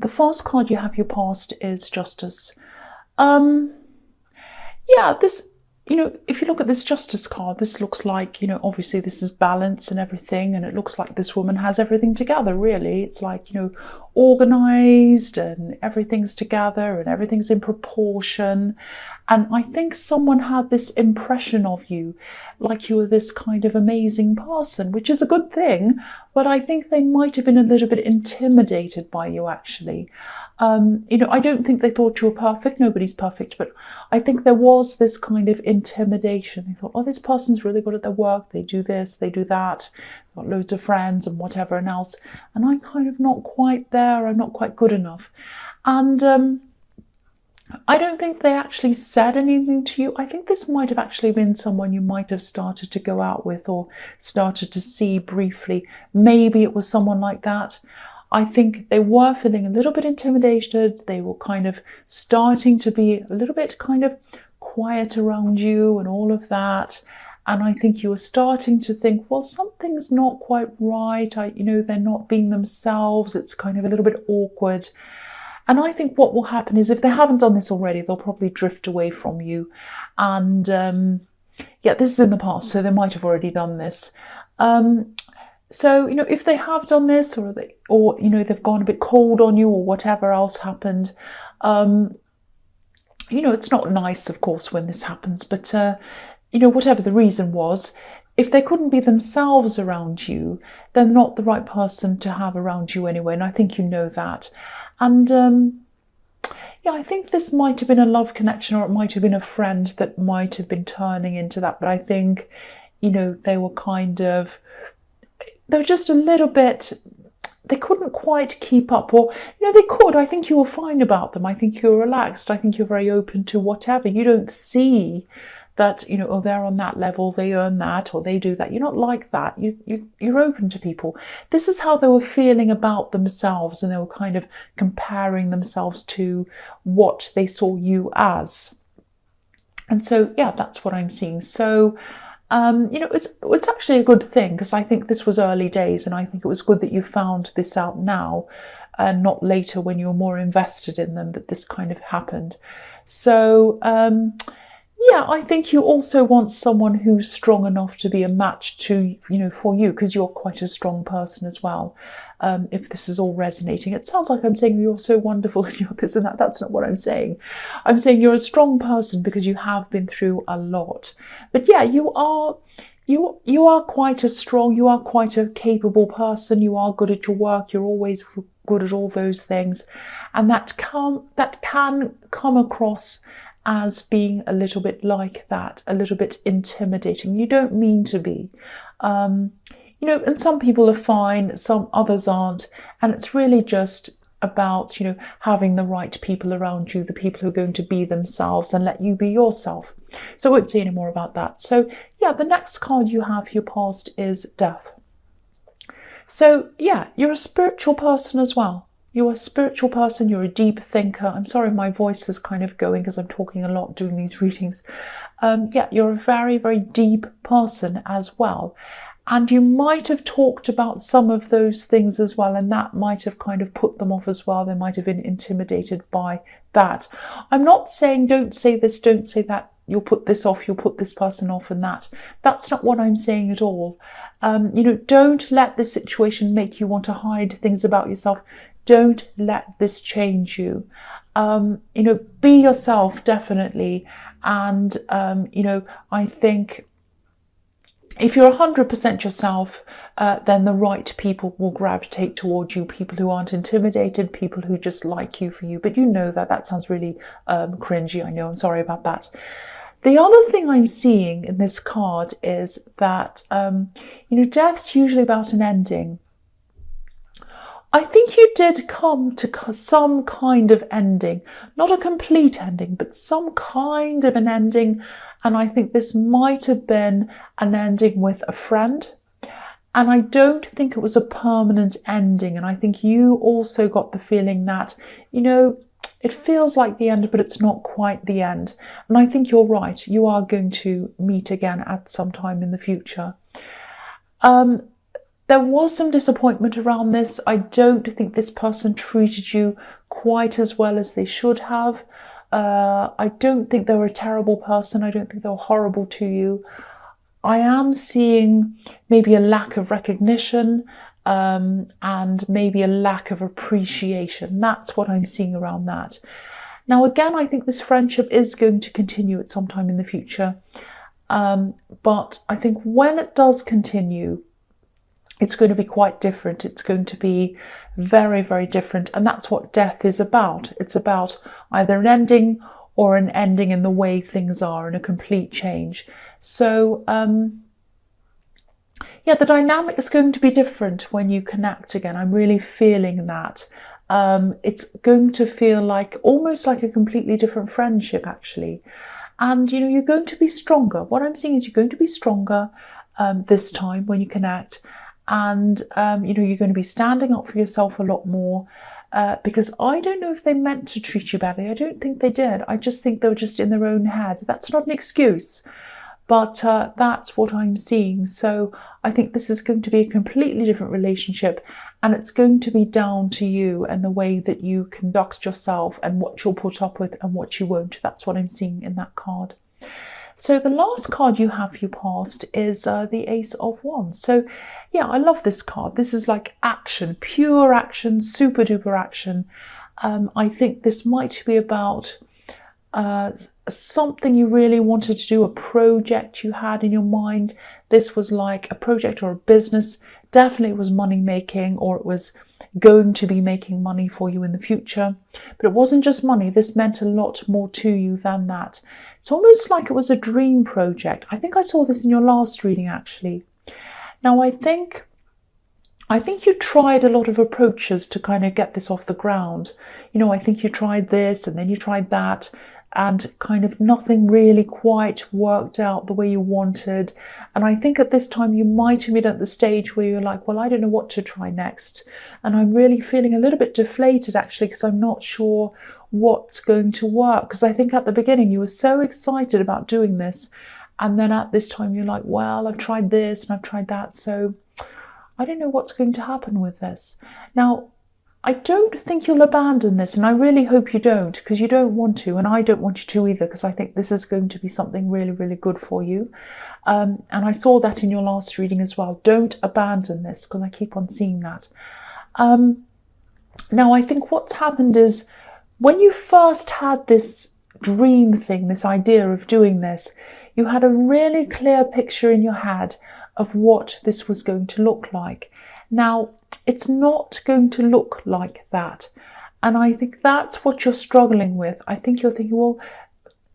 The first card you have, your past, is Justice. Um, yeah, this, if you look at this Justice card, this looks like, obviously this is balance and everything, and it looks like this woman has everything together, really. It's like, organized, and everything's together and everything's in proportion. And I think someone had this impression of you, like you were this kind of amazing person, which is a good thing, but I think they might have been a little bit intimidated by you, actually. I don't think they thought you were perfect. Nobody's perfect, but I think there was this kind of intimidation. They thought, oh, this person's really good at their work. They do this, they do that. They've got loads of friends and whatever else. And I'm kind of not quite there. I'm not quite good enough. And I don't think they actually said anything to you. I think this might have actually been someone you might have started to go out with or started to see briefly. Maybe it was someone like that. I think they were feeling a little bit intimidated. They were kind of starting to be a little bit kind of quiet around you and all of that. And I think you were starting to think, well, something's not quite right. They're not being themselves. It's kind of a little bit awkward. And I think what will happen is, if they haven't done this already, they'll probably drift away from you. And this is in the past, so they might have already done this. So, if they have done this, or they've gone a bit cold on you, or whatever else happened, it's not nice, of course, when this happens, but, whatever the reason was, if they couldn't be themselves around you, they're not the right person to have around you anyway, and I think you know that. And I think this might have been a love connection, or it might have been a friend that might have been turning into that, but I think, they were just a little bit, they couldn't quite keep up, or, they could. I think you were fine about them. I think you were relaxed. I think you're very open to whatever. You don't see that, oh, they're on that level, they earn that, or they do that. You're not like that. You're open to people. This is how they were feeling about themselves, and they were kind of comparing themselves to what they saw you as. And so, that's what I'm seeing. So, it's actually a good thing, because I think this was early days, and I think it was good that you found this out now and not later when you were more invested in them, that this kind of happened. So, I think you also want someone who's strong enough to be a match to, for you, because you're quite a strong person as well. If this is all resonating, it sounds like I'm saying you're so wonderful and you're this and that. That's not what I'm saying. I'm saying you're a strong person because you have been through a lot. But you are quite a capable person. You are good at your work. You're always good at all those things, and that can come across as being a little bit like that, a little bit intimidating. You don't mean to be. And some people are fine, some others aren't. And it's really just about, having the right people around you, the people who are going to be themselves and let you be yourself. So I won't say any more about that. So the next card you have for your past is Death. So you're a spiritual person as well. You're a spiritual person, you're a deep thinker. I'm sorry, my voice is kind of going because I'm talking a lot doing these readings. You're a very, very deep person as well. And you might have talked about some of those things as well, and that might have kind of put them off as well. They might have been intimidated by that. I'm not saying don't say this, don't say that, you'll put this off, you'll put this person off and that. That's not what I'm saying at all. Don't let this situation make you want to hide things about yourself. Don't let this change you. Be yourself, definitely. And, I think if you're 100% yourself, then the right people will gravitate towards you. People who aren't intimidated, people who just like you for you. But that sounds really cringy. I know, I'm sorry about that. The other thing I'm seeing in this card is that, death's usually about an ending. I think you did come to some kind of ending, not a complete ending, but some kind of an ending. And I think this might have been an ending with a friend. And I don't think it was a permanent ending. And I think you also got the feeling that, it feels like the end, but it's not quite the end. And I think you're right. You are going to meet again at some time in the future. there was some disappointment around this. I don't think this person treated you quite as well as they should have. I don't think they were a terrible person. I don't think they were horrible to you. I am seeing maybe a lack of recognition and maybe a lack of appreciation. That's what I'm seeing around that. Now, again, I think this friendship is going to continue at some time in the future. But I think when it does continue, it's going to be quite different. It's going to be very, very different. And that's what death is about. It's about either an ending or an ending in the way things are, and a complete change. So, yeah, the dynamic is going to be different when you connect again. I'm really feeling that. It's going to feel like almost like a completely different friendship, actually. And, you know, you're going to be stronger. What I'm seeing is you're going to be stronger this time when you connect. And, you know, you're going to be standing up for yourself a lot more. Because I don't know if they meant to treat you badly. I don't think they did. I just think they were just in their own head. That's not an excuse. But that's what I'm seeing. So I think this is going to be a completely different relationship, and it's going to be down to you and the way that you conduct yourself and what you'll put up with and what you won't. That's what I'm seeing in that card. So the last card you have for your past is the Ace of Wands. So yeah, I love this card. This is like action, pure action, super duper action. I think this might be about something you really wanted to do, a project you had in your mind. This was like a project or a business. Definitely it was money making, or it was going to be making money for you in the future. But it wasn't just money. This meant a lot more to you than that. It's almost like it was a dream project. I think I saw this in your last reading, actually. Now, I think you tried a lot of approaches to kind of get this off the ground. You know, I think you tried this and then you tried that, and kind of nothing really quite worked out the way you wanted. And I think at this time you might have been at the stage where you're like, well, I don't know what to try next. And I'm really feeling a little bit deflated, actually, because I'm not sure what's going to work. Because I think at the beginning you were so excited about doing this. And then at this time you're like, well, I've tried this and I've tried that. So I don't know what's going to happen with this. Now, I don't think you'll abandon this, and I really hope you don't, because you don't want to, and I don't want you to either, because I think this is going to be something really, really good for you. And I saw that in your last reading as well. Don't abandon this, because I keep on seeing that. Now, I think what's happened is when you first had this dream thing, this idea of doing this, you had a really clear picture in your head of what this was going to look like. Now, it's not going to look like that. And I think that's what you're struggling with. I think you're thinking, well,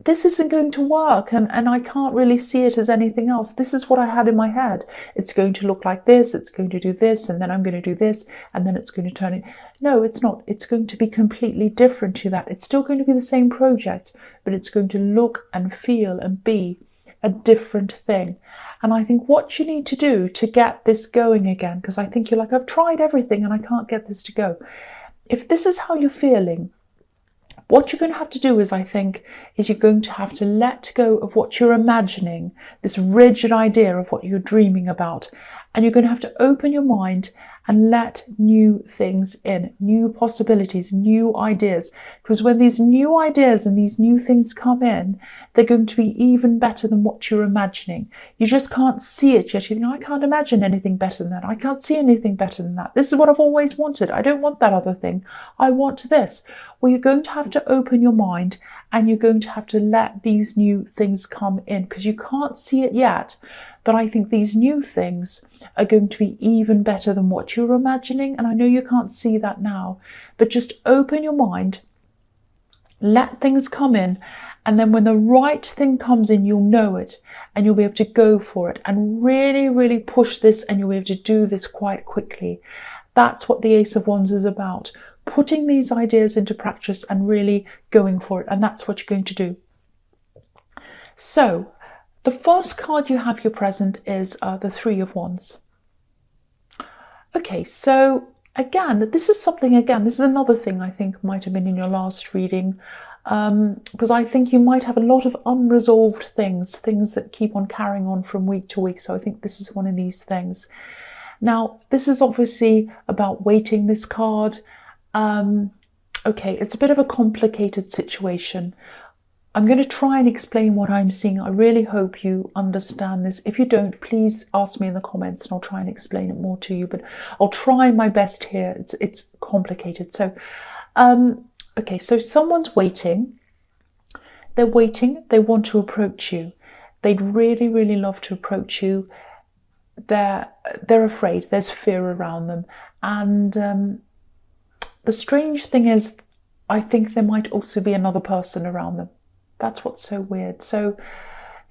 this isn't going to work, and I can't really see it as anything else. This is what I had in my head. It's going to look like this, it's going to do this, and then I'm going to do this, and then it's going to turn it. No, it's not. It's going to be completely different to that. It's still going to be the same project, but it's going to look and feel and be a different thing. And I think what you need to do to get this going again, because I think you're like, I've tried everything and I can't get this to go. If this is how you're feeling, what you're going to have to do is, I think, is you're going to have to let go of what you're imagining, this rigid idea of what you're dreaming about. And you're going to have to open your mind and let new things in, new possibilities, new ideas. Because when these new ideas and these new things come in, they're going to be even better than what you're imagining. You just can't see it yet. You think, I can't imagine anything better than that. I can't see anything better than that. This is what I've always wanted. I don't want that other thing. I want this. Well, you're going to have to open your mind, and you're going to have to let these new things come in, because you can't see it yet. But I think these new things are going to be even better than what you're imagining. And I know you can't see that now, but just open your mind, let things come in. And then when the right thing comes in, you'll know it, and you'll be able to go for it and really, really push this, and you'll be able to do this quite quickly. That's what the Ace of Wands is about, putting these ideas into practice and really going for it. And that's what you're going to do. So the first card you have your present is the Three of Wands. Okay, so again, this is another thing I think might have been in your last reading, because I think you might have a lot of unresolved things that keep on carrying on from week to week. So I think this is one of these things. Now, this is obviously about waiting, this card. Okay, it's a bit of a complicated situation. I'm going to try and explain what I'm seeing. I really hope you understand this. If you don't, please ask me in the comments and I'll try and explain it more to you. But I'll try my best here. It's complicated. So, okay, so someone's waiting. They're waiting. They want to approach you. They'd really, really love to approach you. They're afraid. There's fear around them. And the strange thing is, I think there might also be another person around them. That's what's so weird. So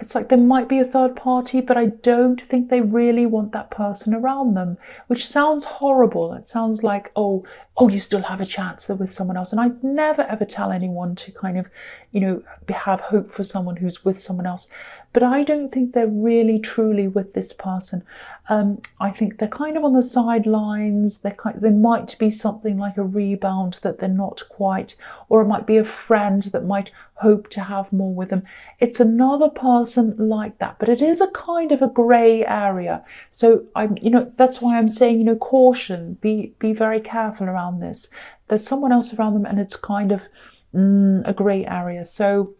it's like there might be a third party, but I don't think they really want that person around them, which sounds horrible. It sounds like, oh, you still have a chance they're with someone else. And I'd never, ever tell anyone to kind of, have hope for someone who's with someone else. But I don't think they're really, truly with this person. I think they're kind of on the sidelines. There might be something like a rebound that they're not quite, or it might be a friend that might hope to have more with them. It's another person like that, but it is a kind of a grey area. So that's why I'm saying, caution, be very careful around this. There's someone else around them, and it's kind of a grey area. So,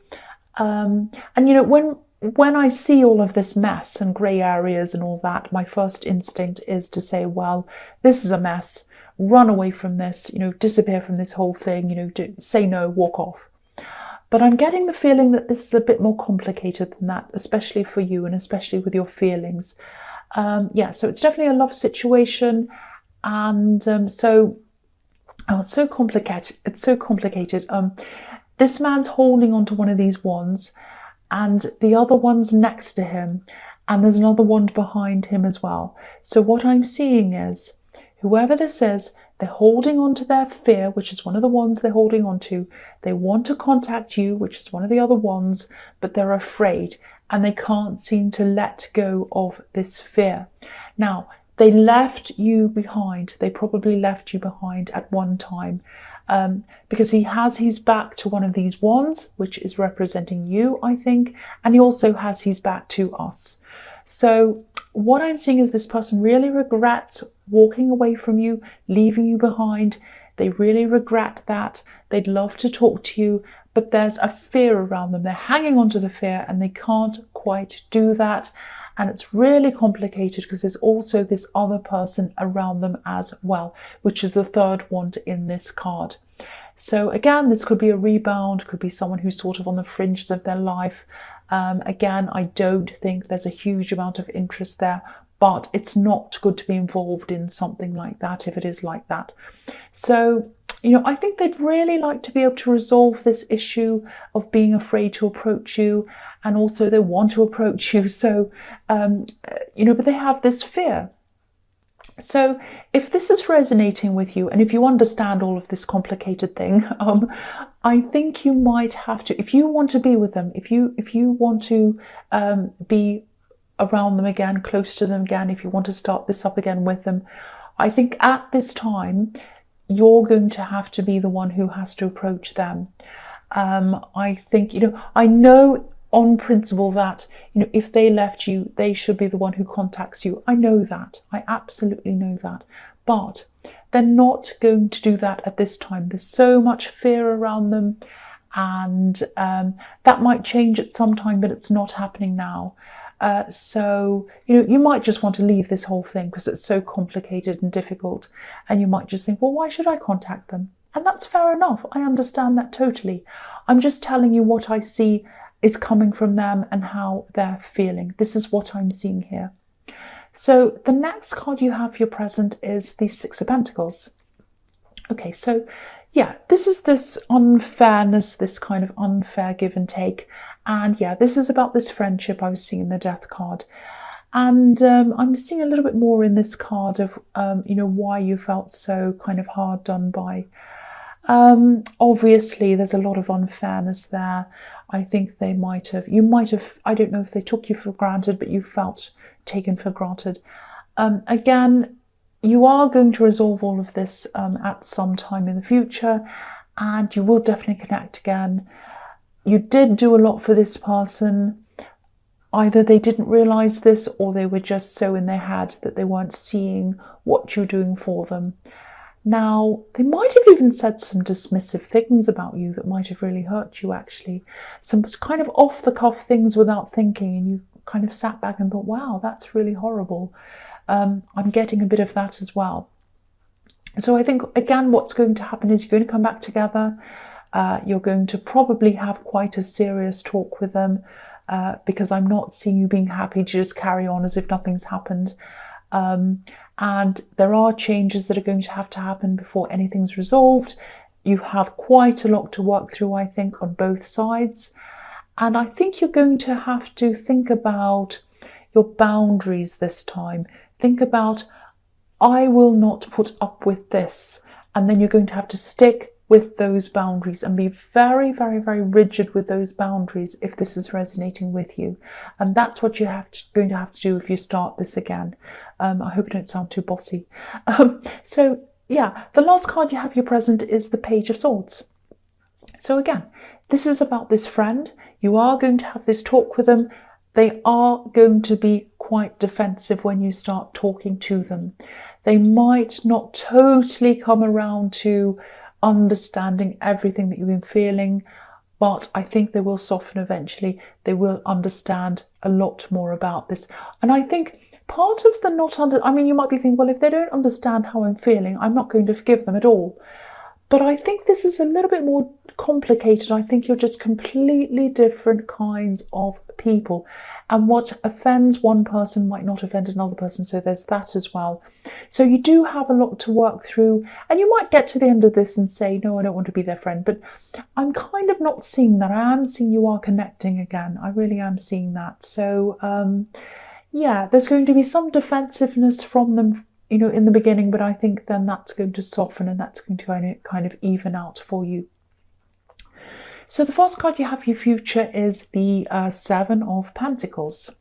when I see all of this mess and grey areas and all that, my first instinct is to say, well, this is a mess. Run away from this, disappear from this whole thing, say no, walk off. But I'm getting the feeling that this is a bit more complicated than that, especially for you and especially with your feelings. So it's definitely a love situation. And it's so complicated. It's so complicated. This man's holding onto one of these wands, and the other one's next to him, and there's another wand behind him as well. So what I'm seeing is, whoever this is, they're holding on to their fear, which is one of the wands they're holding on to. They want to contact you, which is one of the other wands, but they're afraid and they can't seem to let go of this fear. Now, they left you behind. They probably left you behind at one time. Because he has his back to one of these wands, which is representing you, I think, and he also has his back to us. So what I'm seeing is this person really regrets walking away from you, leaving you behind. They really regret that. They'd love to talk to you, but there's a fear around them. They're hanging on to the fear and they can't quite do that. And it's really complicated because there's also this other person around them as well, which is the third wand in this card. So again, this could be a rebound, could be someone who's sort of on the fringes of their life. Again, I don't think there's a huge amount of interest there, but it's not good to be involved in something like that if it is like that. So, I think they'd really like to be able to resolve this issue of being afraid to approach you, and also they want to approach you. So, but they have this fear. So if this is resonating with you, and if you understand all of this complicated thing, I think you might have to, if you want to be with them, if you want to be around them again, close to them again, if you want to start this up again with them, I think at this time, you're going to have to be the one who has to approach them. I think, I know on principle that, if they left you, they should be the one who contacts you. I know that. I absolutely know that. But they're not going to do that at this time. There's so much fear around them, and that might change at some time, but it's not happening now. So, you might just want to leave this whole thing because it's so complicated and difficult. And you might just think, well, why should I contact them? And that's fair enough. I understand that totally. I'm just telling you what I see is coming from them and how they're feeling. This is what I'm seeing here. So the next card you have for your present is the Six of Pentacles. Okay, so yeah, this is this unfairness, this kind of unfair give and take. And yeah, this is about this friendship I was seeing in the Death card. And I'm seeing a little bit more in this card of, why you felt so kind of hard done by. Obviously, there's a lot of unfairness there. I think you might have, I don't know if they took you for granted, but you felt taken for granted. Again, you are going to resolve all of this at some time in the future, and you will definitely connect again. You did do a lot for this person. Either they didn't realize this, or they were just so in their head that they weren't seeing what you're doing for them. Now, they might have even said some dismissive things about you that might have really hurt you, actually. Some kind of off-the-cuff things without thinking, and you kind of sat back and thought, wow, that's really horrible. I'm getting a bit of that as well. So I think, again, what's going to happen is you're going to come back together. You're going to probably have quite a serious talk with them, because I'm not seeing you being happy to just carry on as if nothing's happened. And there are changes that are going to happen before anything's resolved. You have quite a lot to work through, I think, on both sides. And I think you're going to have to think about your boundaries this time. Think about, I will not put up with this. And then you're going to have to stick with those boundaries and be very, very, very rigid with those boundaries if this is resonating with you. And that's what you're going to have to do if you start this again. I hope I don't sound too bossy. So yeah, the last card you have your present is the Page of Swords. So again, this is about this friend. You are going to have this talk with them. They are going to be quite defensive when you start talking to them. They might not totally come around to understanding everything that you've been feeling, but I think they will soften eventually. They will understand a lot more about this. And I think part of the you might be thinking, well, if they don't understand how I'm feeling, I'm not going to forgive them at all. But I think this is a little bit more complicated. I think you're just completely different kinds of people. And what offends one person might not offend another person. So there's that as well. So you do have a lot to work through. And you might get to the end of this and say, no, I don't want to be their friend. But I'm kind of not seeing that. I am seeing you are connecting again. I really am seeing that. So yeah, there's going to be some defensiveness from them, in the beginning, but I think then that's going to soften and that's going to kind of even out for you. So the first card you have for your future is the Seven of Pentacles.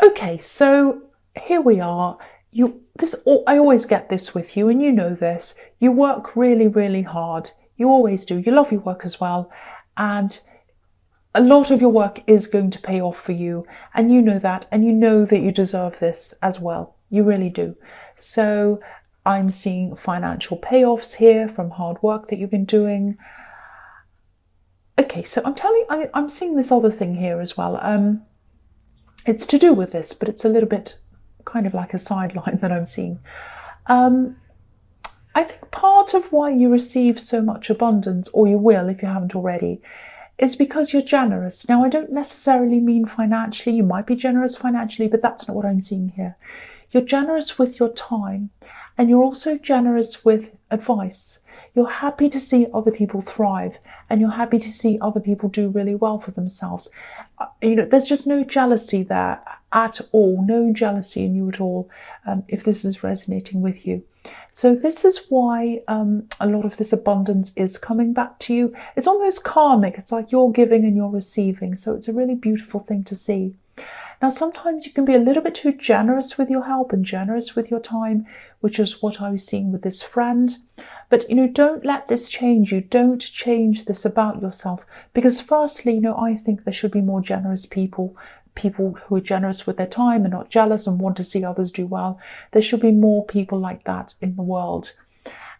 Okay, so here we are. I always get this with you, and you know this. You work really, really hard. You always do. You love your work as well, and a lot of your work is going to pay off for you, and you know that, and you know that you deserve this as well. You really do. So I'm seeing financial payoffs here from hard work that you've been doing. Okay, so I'm seeing this other thing here as well. It's to do with this, but it's a little bit kind of like a sideline that I'm seeing. I think part of why you receive so much abundance, or you will if you haven't already, is because you're generous. Now, I don't necessarily mean financially. You might be generous financially, but that's not what I'm seeing here. You're generous with your time, and you're also generous with advice. You're happy to see other people thrive, and you're happy to see other people do really well for themselves. There's just no jealousy there at all, no jealousy in you at all, if this is resonating with you. So this is why a lot of this abundance is coming back to you. It's almost karmic. It's like you're giving and you're receiving. So it's a really beautiful thing to see. Now, sometimes you can be a little bit too generous with your help and generous with your time, which is what I was seeing with this friend. But, don't let this change you. Don't change this about yourself. Because firstly, I think there should be more generous people who are generous with their time and not jealous and want to see others do well. There should be more people like that in the world.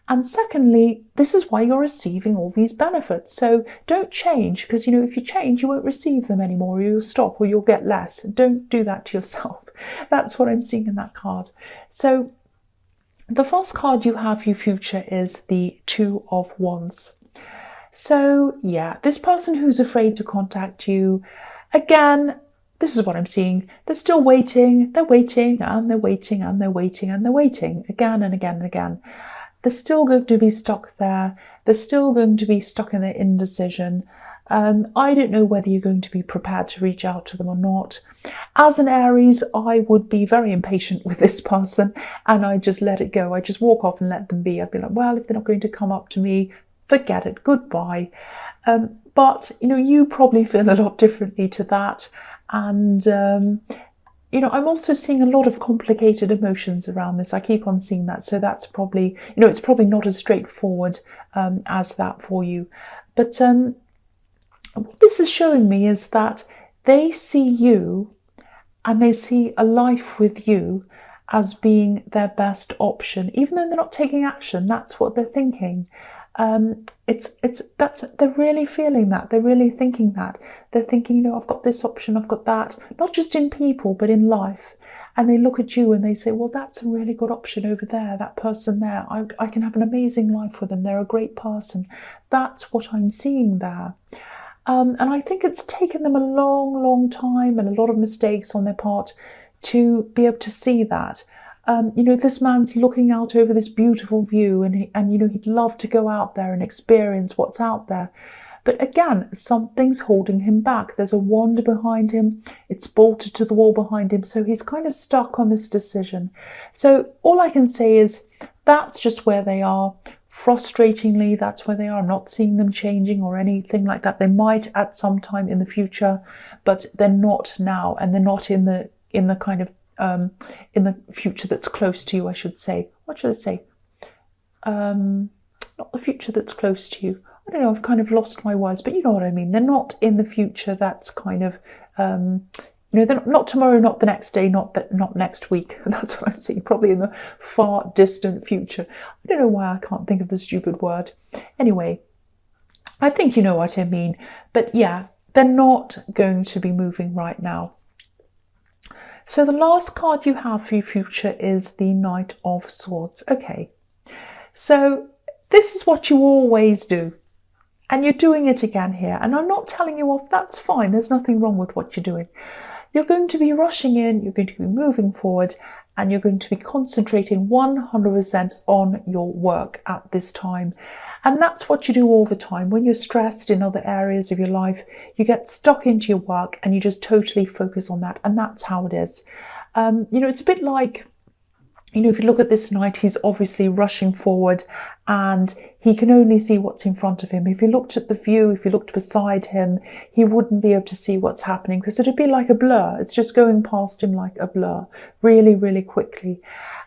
And secondly, this is why you're receiving all these benefits. So don't change, because, if you change, you won't receive them anymore. You'll stop or you'll get less. Don't do that to yourself. That's what I'm seeing in that card. So the first card you have for your future is the Two of Wands. So yeah, this person who's afraid to contact you, again, this is what I'm seeing. They're still waiting. They're waiting and they're waiting and they're waiting and they're waiting again and again and again. They're still going to be stuck there. They're still going to be stuck in their indecision. I don't know whether you're going to be prepared to reach out to them or not. As an Aries, I would be very impatient with this person and I just let it go. I just walk off and let them be. I'd be like, well, if they're not going to come up to me, forget it, goodbye. But, you probably feel a lot differently to that. And, I'm also seeing a lot of complicated emotions around this. I keep on seeing that. So that's probably, it's probably not as straightforward as that for you. But what this is showing me is that they see you and they see a life with you as being their best option, even though they're not taking action. That's what they're thinking. They're really feeling that. They're really thinking that. They're thinking, you know, I've got this option, I've got that, not just in people, but in life. And they look at you and they say, well, that's a really good option over there, that person there. I can have an amazing life with them. They're a great person. That's what I'm seeing there. And I think it's taken them a long, long time and a lot of mistakes on their part to be able to see that. You know, this man's looking out over this beautiful view, and you know, he'd love to go out there and experience what's out there. But again, something's holding him back. There's a wand behind him. It's bolted to the wall behind him. So he's kind of stuck on this decision. So all I can say is that's just where they are. Frustratingly, that's where they are. I'm not seeing them changing or anything like that. They might at some time in the future, but they're not now, and they're not in the kind of in the future that's close to you, I should say. What should I say? Not the future that's close to you. I don't know, I've kind of lost my words, but you know what I mean. They're not in the future that's kind of, you know, they're not tomorrow, not the next day, not next week. That's what I'm seeing, probably in the far distant future. I don't know why I can't think of the stupid word. Anyway, I think you know what I mean. But yeah, they're not going to be moving right now. So the last card you have for your future is the Knight of Swords. Okay, so this is what you always do. And you're doing it again here. And I'm not telling you off, that's fine. There's nothing wrong with what you're doing. You're going to be rushing in, you're going to be moving forward, and you're going to be concentrating 100% on your work at this time. And that's what you do all the time. When you're stressed in other areas of your life, you get stuck into your work and you just totally focus on that. And that's how it is. You know, it's a bit like, you know, if you look at this knight, he's obviously rushing forward and he can only see what's in front of him. If you looked at the view, if you looked beside him, he wouldn't be able to see what's happening because it'd be like a blur. It's just going past him like a blur, really, really quickly.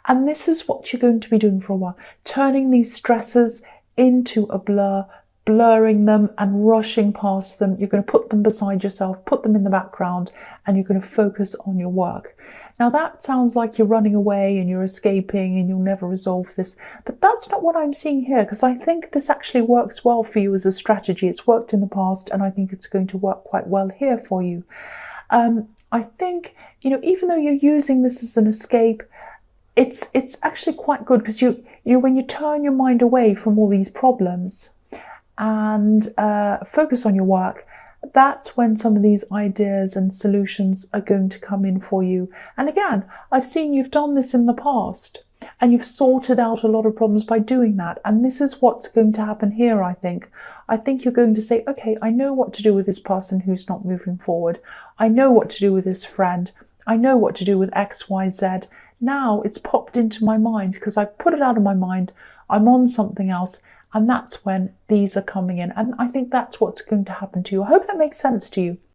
And this is what you're going to be doing for a while, turning these stresses into a blur, blurring them and rushing past them. You're going to put them beside yourself, put them in the background, and you're going to focus on your work. Now that sounds like you're running away and you're escaping and you'll never resolve this, but that's not what I'm seeing here, because I think this actually works well for you as a strategy. It's worked in the past and I think it's going to work quite well here for you. I think, you know, even though you're using this as an escape, it's actually quite good because you when you turn your mind away from all these problems and focus on your work, that's when some of these ideas and solutions are going to come in for you. And again, I've seen you've done this in the past and you've sorted out a lot of problems by doing that. And this is what's going to happen here, I think. I think you're going to say, okay, I know what to do with this person who's not moving forward. I know what to do with this friend. I know what to do with X, Y, Z. Now it's popped into my mind because I've put it out of my mind. I'm on something else. And that's when these are coming in. And I think that's what's going to happen to you. I hope that makes sense to you.